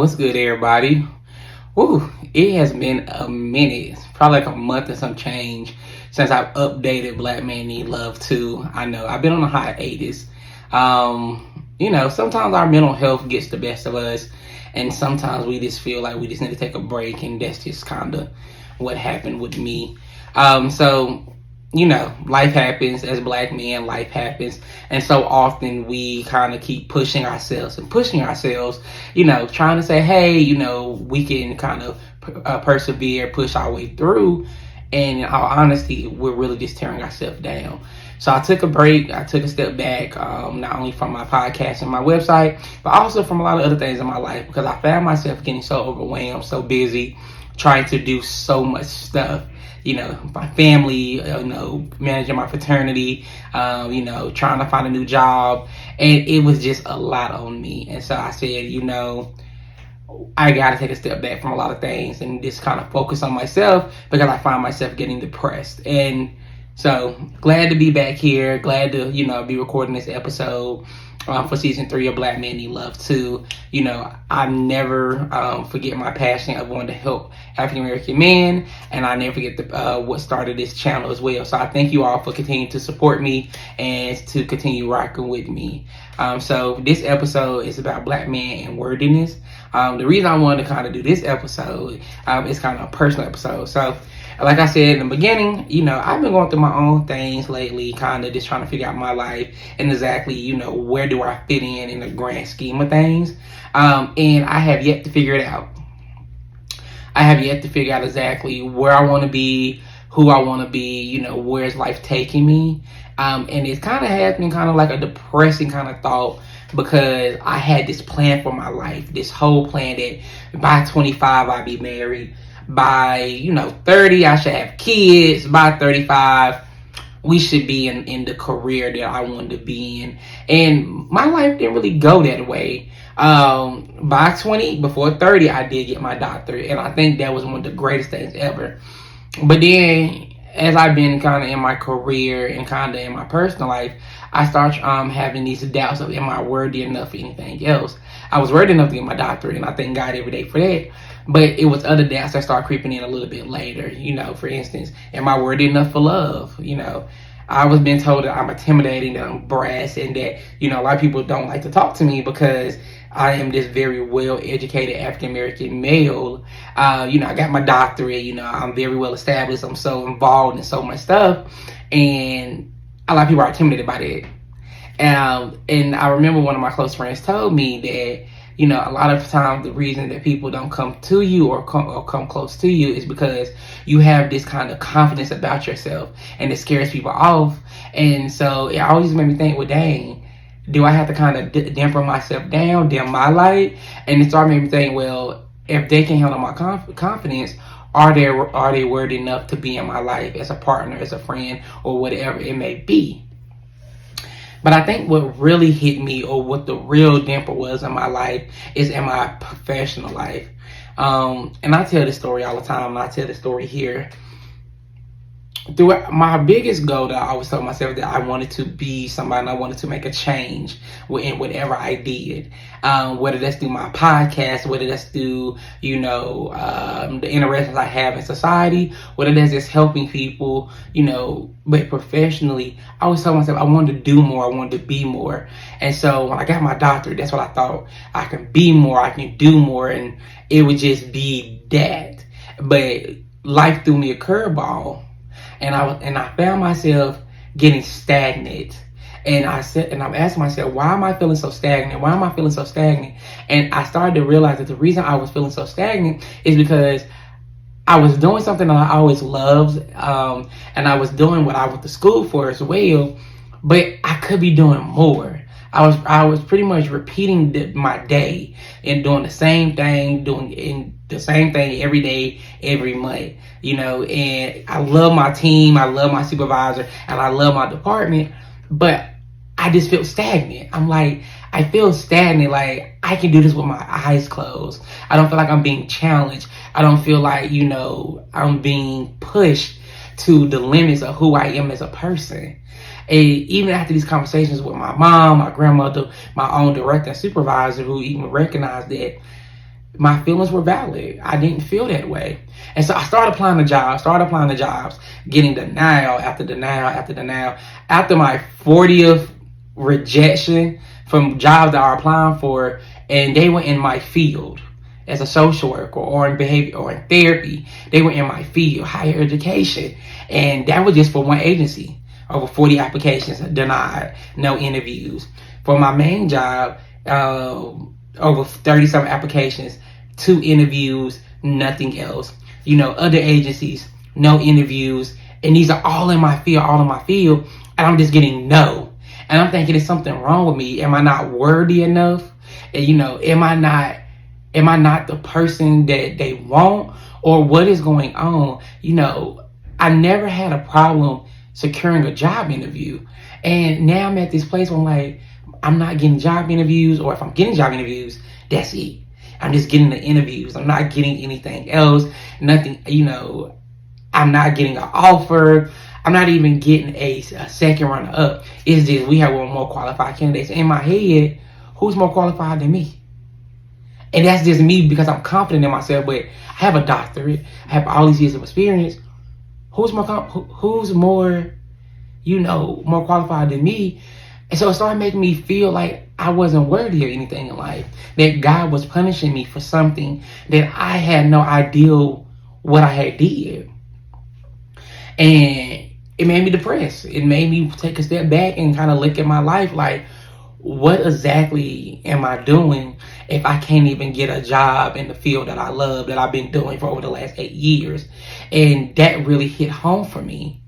What's good, everybody? Woo, it has been a minute, probably like a month and some change since I've updated Black Men Need Love 2. I know I've been on a hiatus. Sometimes our mental health gets the best of us, and sometimes we just feel like we just need to take a break, and that's just kind of what happened with me. Life happens as Black men, life happens. And so often we kind of keep pushing ourselves, trying to say, hey, we can kind of persevere, push our way through. And in all honesty, we're really just tearing ourselves down. So I took a break. I took a step back, not only from my podcast and my website, but also from a lot of other things in my life, because I found myself getting so overwhelmed, so busy, trying to do so much stuff. My family, managing my fraternity, trying to find a new job. And it was just a lot on me. And so I said, I got to take a step back from a lot of things and just kind of focus on myself, because I find myself getting depressed. And so glad to be back here. Glad to, be recording this episode for season 3 of Black Men Need Love 2. I never forget my passion of wanting to help African American men, and I never forget what started this channel as well. So I thank you all for continuing to support me and to continue rocking with me. So this episode is about Black men and worthiness. The reason I wanted to kind of do this episode is kind of a personal episode. So like I said in the beginning, I've been going through my own things lately, kind of just trying to figure out my life and exactly, where do I fit in the grand scheme of things. And I have yet to figure it out. I have yet to figure out exactly where I want to be, who I want to be, where's life taking me. And it kind of has been kind of like a depressing kind of thought, because I had this plan for my life, this whole plan that by 25 I'd be married. By 30 I should have kids. By 35 we should be in the career that I wanted to be in. And my life didn't really go that way. By 20, before 30, I did get my doctorate, and I think that was one of the greatest things ever. But then, as I've been kind of in my career and kind of in my personal life, I start having these doubts of, am I worthy enough for anything else? I was worthy enough to get my doctorate, and I thank God every day for that. But it was other doubts that started creeping in a little bit later. For instance, am I worthy enough for love? I was being told that I'm intimidating, that I'm brass, and that, a lot of people don't like to talk to me because I am this very well-educated African-American male. I got my doctorate, I'm very well established. I'm so involved in so much stuff. And a lot of people are intimidated by that. And I remember one of my close friends told me that, a lot of times the reason that people don't come to you or come close to you is because you have this kind of confidence about yourself, and it scares people off. And so it always made me think, well, dang, do I have to kind of dampen myself down, dim my light? And it started making me think, well, if they can handle my confidence, are they worthy enough to be in my life as a partner, as a friend, or whatever it may be? But I think what really hit me, or what the real damper was in my life, is in my professional life. And I tell this story all the time, and I tell this story here. My biggest goal that I always told myself, that I wanted to be somebody, and I wanted to make a change in whatever I did. Whether that's through my podcast, whether that's through, the interactions I have in society, whether that's just helping people, but professionally, I always told myself I wanted to do more, I wanted to be more. And so when I got my doctorate, that's what I thought. I can be more, I can do more, and it would just be that. But life threw me a curveball. And I found myself getting stagnant. And I'm asking myself, why am I feeling so stagnant? Why am I feeling so stagnant? And I started to realize that the reason I was feeling so stagnant is because I was doing something that I always loved. And I was doing what I went to school for as well. But I could be doing more. I was pretty much repeating my day and doing the same thing, every day, every month, and I love my team, I love my supervisor, and I love my department, but I just feel stagnant. I feel stagnant, like I can do this with my eyes closed. I don't feel like I'm being challenged. I don't feel like, I'm being pushed to the limits of who I am as a person. And even after these conversations with my mom, my grandmother, my own director and supervisor, who even recognized that, my feelings were valid. I didn't feel that way. And so I started applying to jobs, getting denial after denial after denial. After my 40th rejection from jobs that I was applying for, and they were in my field as a social worker or in behavior or in therapy. They were in my field, higher education. And that was just for one agency. Over 40 applications denied, no interviews. For my main job, over 30-some applications, 2 interviews, nothing else. Other agencies, no interviews. And these are all in my field, and I'm just getting no. And I'm thinking, is something wrong with me? Am I not worthy enough? And, am I not the person that they want? Or what is going on? I never had a problem securing a job interview. And now I'm at this place where I'm like, I'm not getting job interviews, or if I'm getting job interviews, that's it. I'm just getting the interviews. I'm not getting anything else. Nothing, I'm not getting an offer. I'm not even getting a second runner up. It's just we have one more qualified candidates. In my head, who's more qualified than me? And that's just me because I'm confident in myself, but I have a doctorate. I have all these years of experience. Who's more more qualified than me? And so it started making me feel like I wasn't worthy of anything in life. That God was punishing me for something that I had no idea what I had did. And it made me depressed. It made me take a step back and kind of look at my life like, what exactly am I doing if I can't even get a job in the field that I love, that I've been doing for over the last 8 years? And that really hit home for me.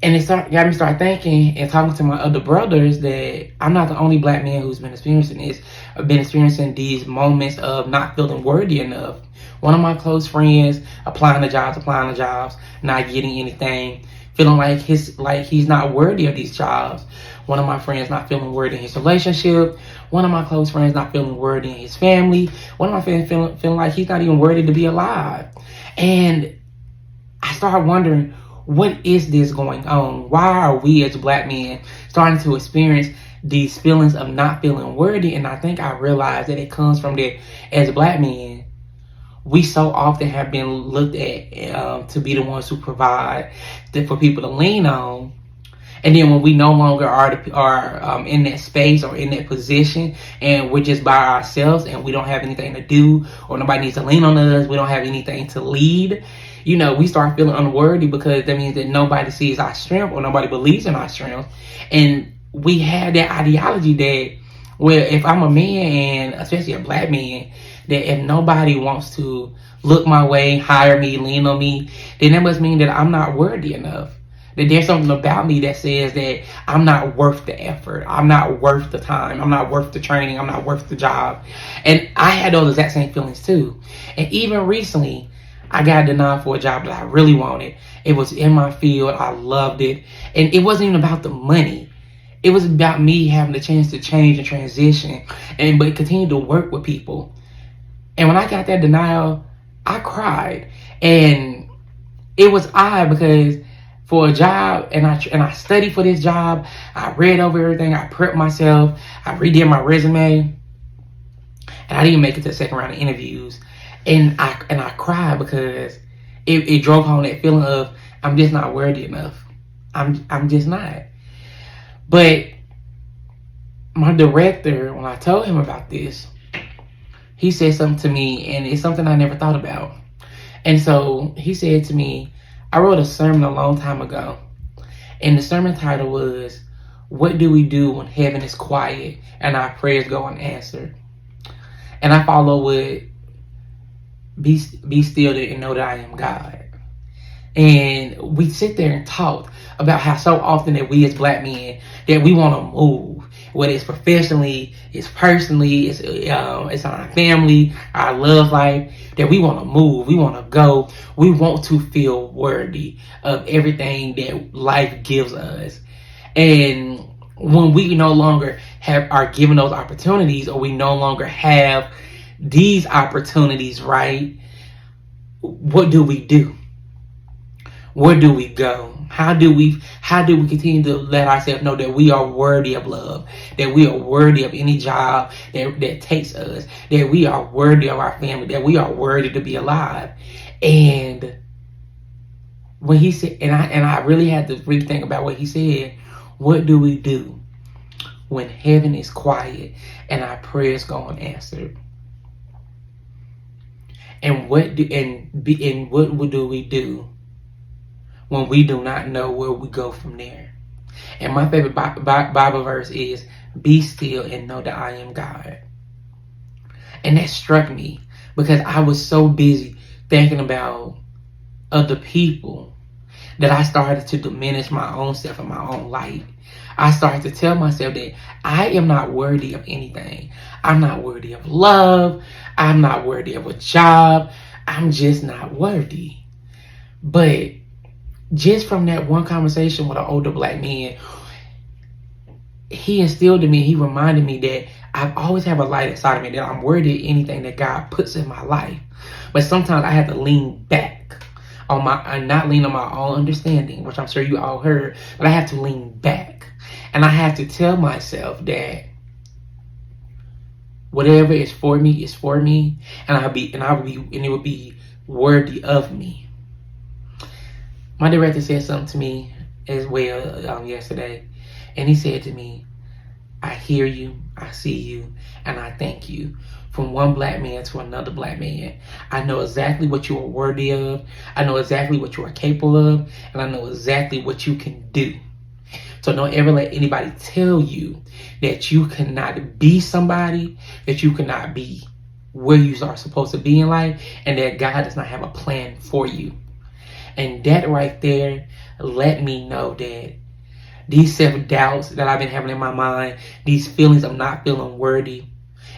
And it got me start thinking and talking to my other brothers that I'm not the only black man who's been experiencing this. I've been experiencing these moments of not feeling worthy enough. One of my close friends applying to jobs, not getting anything, feeling like he's not worthy of these jobs. One of my friends not feeling worthy in his relationship. One of my close friends not feeling worthy in his family. One of my friends feeling like he's not even worthy to be alive. And I started wondering, what is this going on? Why are we as black men starting to experience these feelings of not feeling worthy? And I think I realized that it comes from that as black men, we so often have been looked at to be the ones who provide for people to lean on. And then when we no longer are in that space or in that position, and we're just by ourselves and we don't have anything to do, or nobody needs to lean on us, we don't have anything to lead, we start feeling unworthy, because that means that nobody sees our strength or nobody believes in our strength. And we have that ideology that, well, if I'm a man, and especially a black man, that if nobody wants to look my way, hire me, lean on me, then that must mean that I'm not worthy enough. That there's something about me that says that I'm not worth the effort. I'm not worth the time. I'm not worth the training. I'm not worth the job. And I had those exact same feelings too. And even recently, I got denied for a job that I really wanted. It was in my field. I loved it. And it wasn't even about the money. It was about me having the chance to change and transition, but continue to work with people. And when I got that denial, I cried. And it was odd because for a job, and I studied for this job, I read over everything, I prepped myself, I redid my resume, and I didn't make it to the second round of interviews. And I cried because it drove home that feeling of, I'm just not worthy enough. I'm just not. But my director, when I told him about this, he said something to me, and it's something I never thought about. And so he said to me, I wrote a sermon a long time ago, and the sermon title was, "What do we do when heaven is quiet and our prayers go unanswered?" And I follow with, be still and know that I am God. And we sit there and talk about how so often that we as black men, that we want to move, whether it's professionally, it's personally, it's on our family, our love life, that we want to move, we want to go, we want to feel worthy of everything that life gives us. And when we no longer are given those opportunities, or we no longer have these opportunities, right? What do we do? Where do we go? How do we continue to let ourselves know that we are worthy of love, that we are worthy of any job that takes us, that we are worthy of our family, that we are worthy to be alive? And when he said, and I really had to really think about what he said. What do we do when heaven is quiet and our prayers go unanswered? And what do we do when we do not know where we go from there? And my favorite Bible verse is, "Be still and know that I am God." And that struck me because I was so busy thinking about other people that I started to diminish my own self and my own light. I started to tell myself that I am not worthy of anything. I'm not worthy of love. I'm not worthy of a job. I'm just not worthy. But just from that one conversation with an older black man, he instilled in me, he reminded me that I've always have a light inside of me, that I'm worthy of anything that God puts in my life. But sometimes I have to lean back on not lean on my own understanding, which I'm sure you all heard, but I have to lean back. And I have to tell myself that whatever is for me is for me, and it will be worthy of me. My director said something to me as well yesterday, and he said to me, "I hear you, I see you, and I thank you." From one black man to another black man, I know exactly what you are worthy of. I know exactly what you are capable of, and I know exactly what you can do. So don't ever let anybody tell you that you cannot be somebody, that you cannot be where you are supposed to be in life, and that God does not have a plan for you. And that right there let me know that these self-doubts that I've been having in my mind, these feelings of not feeling worthy,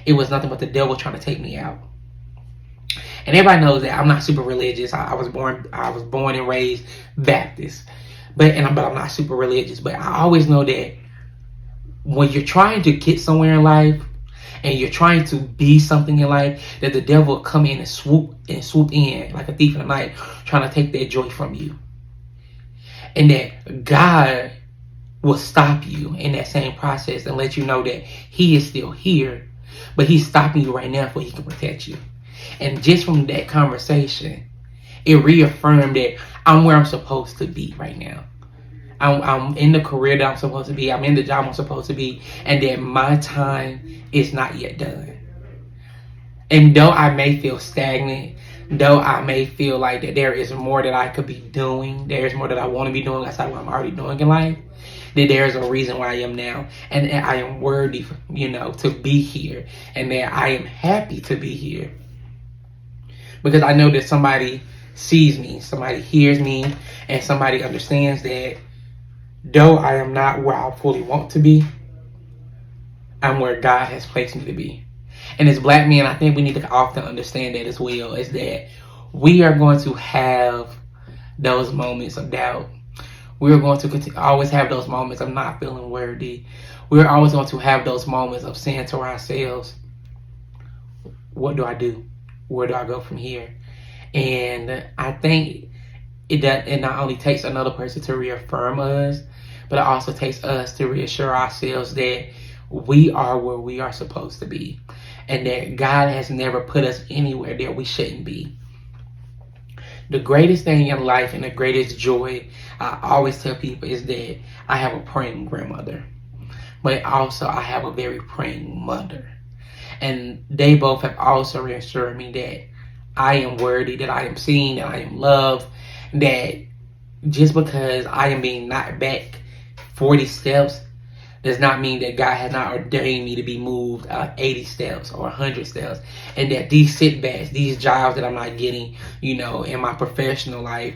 it was nothing but the devil trying to take me out. And everybody knows that I'm not super religious. I was born and raised Baptist, but I'm not super religious. But I always know that when you're trying to get somewhere in life and you're trying to be something in life, that the devil will come in and swoop in like a thief in the night, trying to take that joy from you, and that God will stop you in that same process and let you know that He is still here, but He's stopping you right now so He can protect you. And just from that conversation, it reaffirmed that I'm where I'm supposed to be right now. I'm in the career that I'm supposed to be. I'm in the job I'm supposed to be. And that my time is not yet done. And though I may feel stagnant, though I may feel like that there is more that I could be doing, there's more that I want to be doing outside what I'm already doing in life, that there's a reason why I am now. And I am worthy, to be here. And that I am happy to be here. Because I know that somebody sees me, somebody hears me, and somebody understands that though I am not where I fully want to be, I'm where God has placed me to be. And as black men, I think we need to often understand that as well, is that we are going to have those moments of doubt. We're going to always have those moments of not feeling worthy. We're always going to have those moments of saying to ourselves, what do I do? Where do I go from here? And I think it not only takes another person to reaffirm us, but it also takes us to reassure ourselves that we are where we are supposed to be, and that God has never put us anywhere that we shouldn't be. The greatest thing in life and the greatest joy, I always tell people, is that I have a praying grandmother, but also I have a very praying mother. And they both have also reassured me that I am worthy, that I am seen, that I am loved, that just because I am being knocked back 40 steps does not mean that God has not ordained me to be moved 80 steps or 100 steps. And that these setbacks, these jobs that I'm not getting, in my professional life,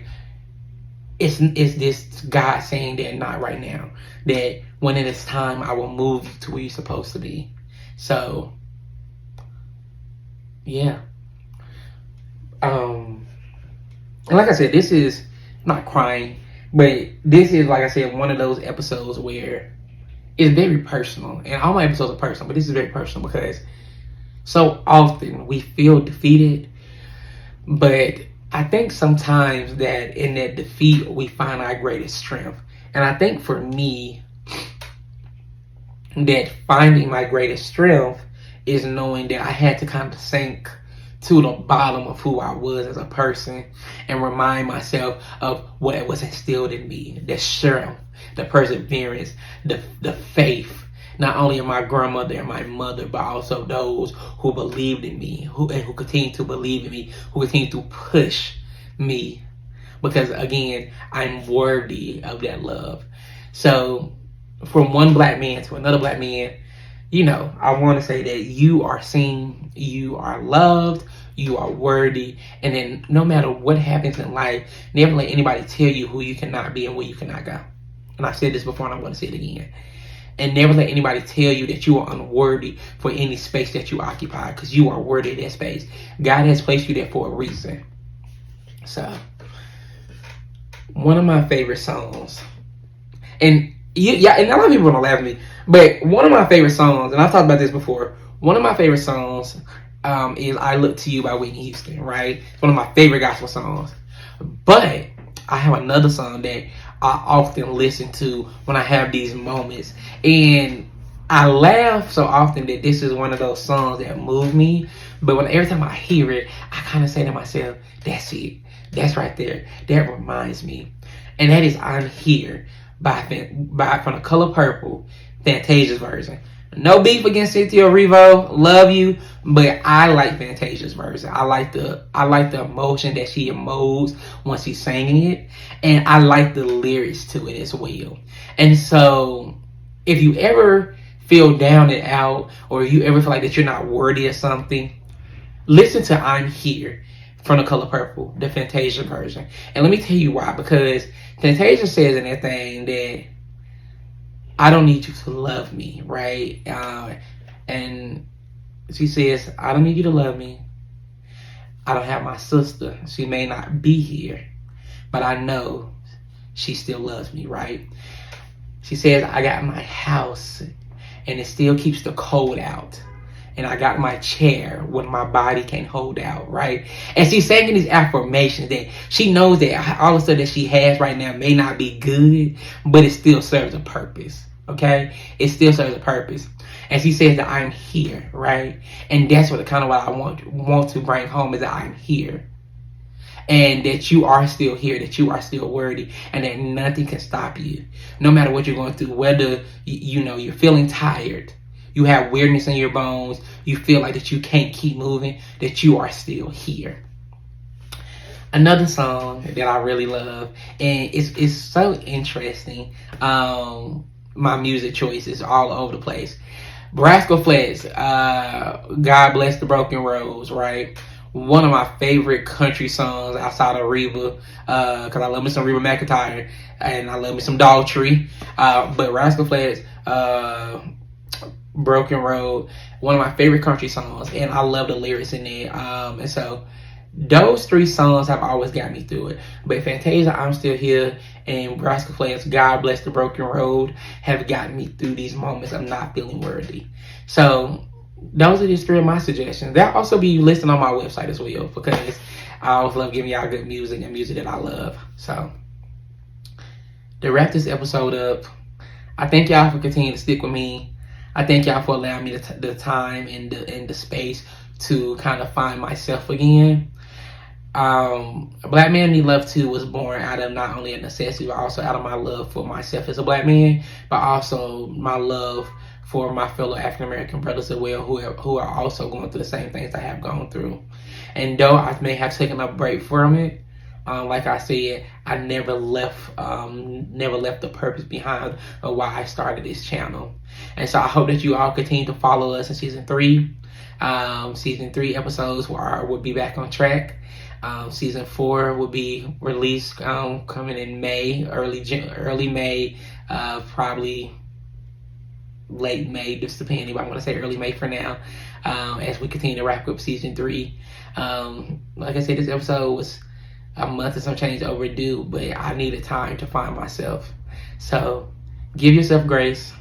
it's this God saying that not right now. That when it is time, I will move you to where you're supposed to be. So, yeah. And like I said, this is not crying, but this is, like I said, one of those episodes where it's very personal. And all my episodes are personal, but this is very personal because so often we feel defeated, but I think sometimes that in that defeat, we find our greatest strength. And I think for me, that finding my greatest strength is knowing that I had to kind of sink to the bottom of who I was as a person and remind myself of what was instilled in me, the strength, the perseverance, the faith, not only in my grandmother and my mother, but also those who believed in me, who continue to believe in me, who continue to push me. Because again, I'm worthy of that love. So from one black man to another black man, I want to say that you are seen, you are loved, you are worthy, and then no matter what happens in life, never let anybody tell you who you cannot be and where you cannot go. And I've said this before and I'm going to say it again. And never let anybody tell you that you are unworthy for any space that you occupy, because you are worthy of that space. God has placed you there for a reason. So, one of my favorite songs, and and a lot of people are going to laugh at me, but one of my favorite songs, and I've talked about this before, one of my favorite songs is I Look to You by Whitney Houston, right? It's one of my favorite gospel songs. But I have another song that I often listen to when I have these moments. And I laugh so often that this is one of those songs that move me. But every time I hear it, I kind of say to myself, that's it. That's right there. That reminds me. And that is I'm Here by From the Color Purple, Fantasia's version. No beef against Cynthia Erivo, love you, but I like Fantasia's version. I like the emotion that she emotes when she's singing it, and I like the lyrics to it as well. And so, if you ever feel down and out, or you ever feel like that you're not worthy of something, listen to I'm Here from the Color Purple, the Fantasia version. And let me tell you why, because Fantasia says in that thing that I don't need you to love me, right? And she says, I don't need you to love me. I don't have my sister. She may not be here, but I know she still loves me, right? She says, I got my house and it still keeps the cold out. And I got my chair when my body can't hold out, right? And she's saying these affirmations that she knows that all the stuff that she has right now may not be good, but it still serves a purpose, okay? It still serves a purpose. And she says that I'm here, right? And that's what I want to bring home is that I'm here. And that you are still here, that you are still worthy, and that nothing can stop you. No matter what you're going through, whether you're feeling tired, you have weirdness in your bones, you feel like that you can't keep moving, that you are still here. Another song that I really love, and it's so interesting, my music choices all over the place. Rascal Flatts, God Bless the Broken Rose, right? One of my favorite country songs outside of Reba, because I love me some Reba McEntire, and I love me some Daltrey. But Rascal Flatts, Broken Road, one of my favorite country songs, and I love the lyrics in it. And so those three songs have always got me through it. But Fantasia, I'm Still Here, and Rascal Flatts, God Bless the Broken Road have gotten me through these moments of not feeling worthy. So those are just three of my suggestions. They'll also be listed on my website as well, because I always love giving y'all good music and music that I love. So to wrap this episode up, I thank y'all for continuing to stick with me. I thank y'all for allowing me the time and the space to kind of find myself again. Black Man Need Love Too was born out of not only a necessity, but also out of my love for myself as a black man, but also my love for my fellow African American brothers as well, who are also going through the same things I have gone through. And though I may have taken a break from it, like I said, I never left the purpose behind of why I started this channel. And so I hope that you all continue to follow us in season 3. Season 3 episodes will be back on track. Season 4 will be released coming in May, early May, probably late May, just depending. But I'm going to say early May for now, as we continue to wrap up season 3. Like I said, this episode was a month and some change overdue, but I needed time to find myself. So give yourself grace.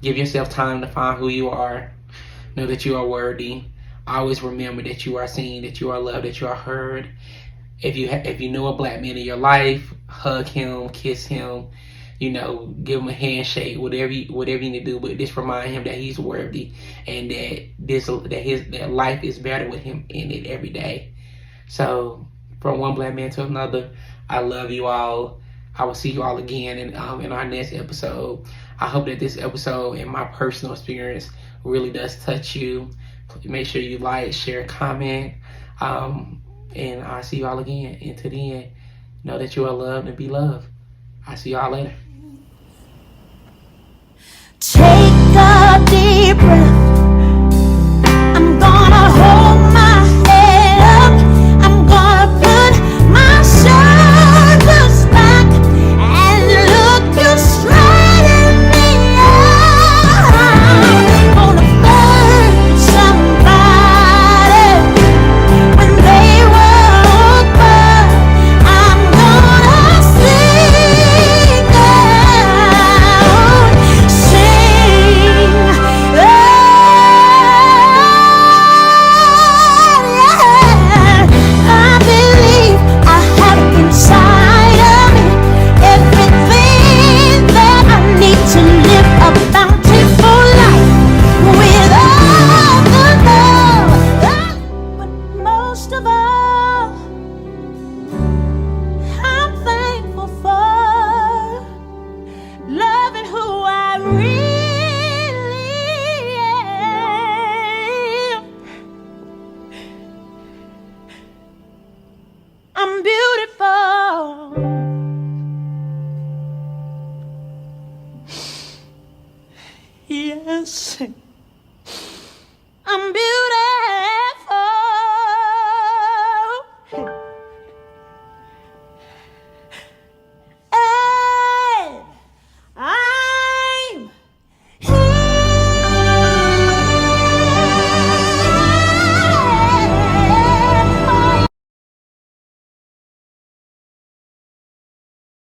Give yourself time to find who you are. Know that you are worthy. Always remember that you are seen, that you are loved, that you are heard. if you know a black man in your life, hug him, kiss him, give him a handshake, whatever you need to do, but just remind him that he's worthy and that life is better with him in it every day. So from one black man to another, I love you all. I will see you all again in our next episode. I hope that this episode and my personal experience really does touch you. Make sure you like, share, comment, and I'll see you all again. Until the end, know that you are loved and be loved. I'll see y'all later. Take a deep breath. I'm gonna hold my head up. I'm gonna put my shoulders back and look you straight in the eye. Gonna find somebody when they walk by. I'm gonna sing out, sing. I believe I have inside of me everything that I need to live a bountiful life with all the love. But most of all, I'm thankful for loving who I really am. I'm beautiful. Yes, I'm beautiful.